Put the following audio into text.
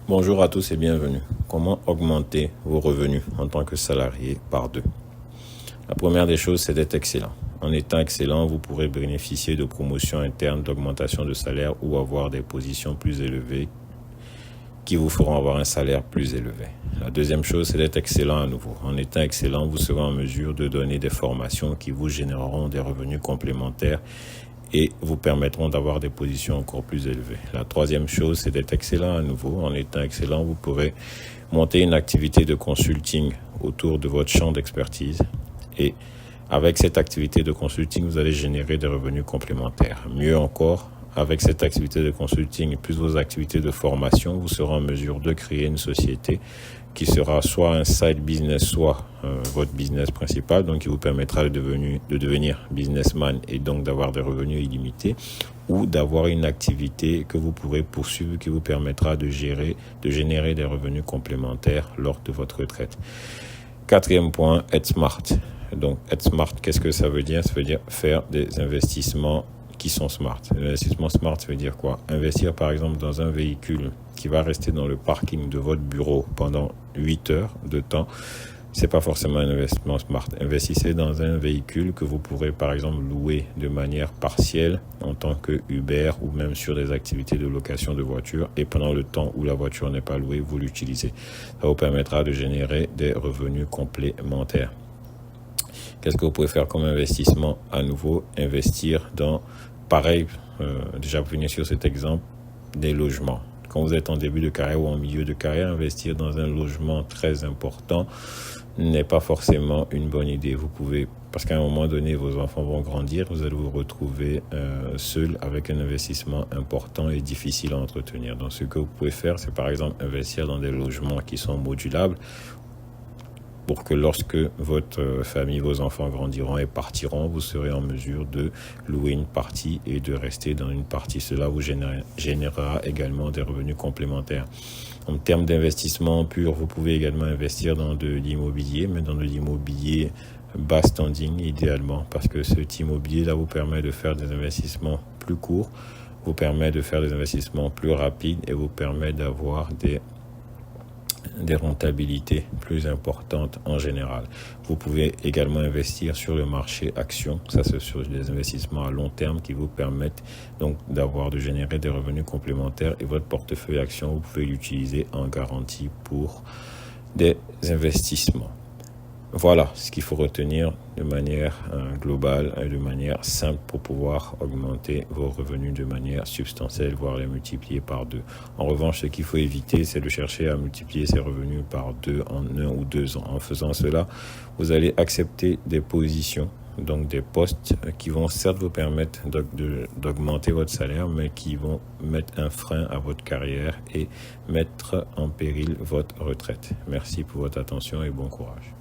Bonjour à tous et bienvenue. Comment augmenter vos revenus en tant que salarié par 2? La première des choses, c'est d'être excellent. En étant excellent, vous pourrez bénéficier de promotions internes, d'augmentation de salaire ou avoir des positions plus élevées qui vous feront avoir un salaire plus élevé. La deuxième chose, c'est d'être excellent à nouveau. En étant excellent, vous serez en mesure de donner des formations qui vous généreront des revenus complémentaires et vous permettront d'avoir des positions encore plus élevées. La troisième chose, c'est d'être excellent à nouveau. En étant excellent, vous pourrez monter une activité de consulting autour de votre champ d'expertise et avec cette activité de consulting, vous allez générer des revenus complémentaires. Mieux encore, avec cette activité de consulting et plus vos activités de formation, vous serez en mesure de créer une société qui sera soit un side business, soit votre business principal, donc qui vous permettra de devenir businessman et donc d'avoir des revenus illimités, ou d'avoir une activité que vous pourrez poursuivre qui vous permettra de générer des revenus complémentaires lors de votre retraite. Quatrième point, être smart. Donc, être smart, qu'est-ce que ça veut dire? Ça veut dire faire des investissements qui sont smart. L'investissement smart, ça veut dire quoi? Investir par exemple dans un véhicule qui va rester dans le parking de votre bureau pendant 8 heures de temps, c'est pas forcément un investissement smart. Investissez dans un véhicule que vous pourrez par exemple louer de manière partielle en tant que Uber ou même sur des activités de location de voiture, et pendant le temps où la voiture n'est pas louée, vous l'utilisez. Ça vous permettra de générer des revenus complémentaires. Qu'est-ce que vous pouvez faire comme investissement? À nouveau, investir dans, déjà pour venir sur cet exemple, des logements. Quand vous êtes en début de carrière ou en milieu de carrière, investir dans un logement très important n'est pas forcément une bonne idée. Vous pouvez, parce qu'à un moment donné, vos enfants vont grandir, vous allez vous retrouver seul avec un investissement important et difficile à entretenir. Donc, ce que vous pouvez faire, c'est par exemple investir dans des logements qui sont modulables, pour que lorsque votre famille, vos enfants grandiront et partiront, vous serez en mesure de louer une partie et de rester dans une partie. Cela vous générera également des revenus complémentaires. En termes d'investissement pur, vous pouvez également investir dans de l'immobilier, mais dans de l'immobilier bas standing idéalement, parce que cet immobilier-là vous permet de faire des investissements plus courts, vous permet de faire des investissements plus rapides et vous permet d'avoir des rentabilités plus importantes en général. Vous pouvez également investir sur le marché action. Ça, c'est sur des investissements à long terme qui vous permettent donc de générer des revenus complémentaires, et votre portefeuille action, vous pouvez l'utiliser en garantie pour des investissements. Voilà ce qu'il faut retenir de manière globale et de manière simple pour pouvoir augmenter vos revenus de manière substantielle, voire les multiplier par 2. En revanche, ce qu'il faut éviter, c'est de chercher à multiplier ces revenus par 2 en 1 ou 2 ans. En faisant cela, vous allez accepter des positions, donc des postes qui vont certes vous permettre d'augmenter votre salaire, mais qui vont mettre un frein à votre carrière et mettre en péril votre retraite. Merci pour votre attention et bon courage.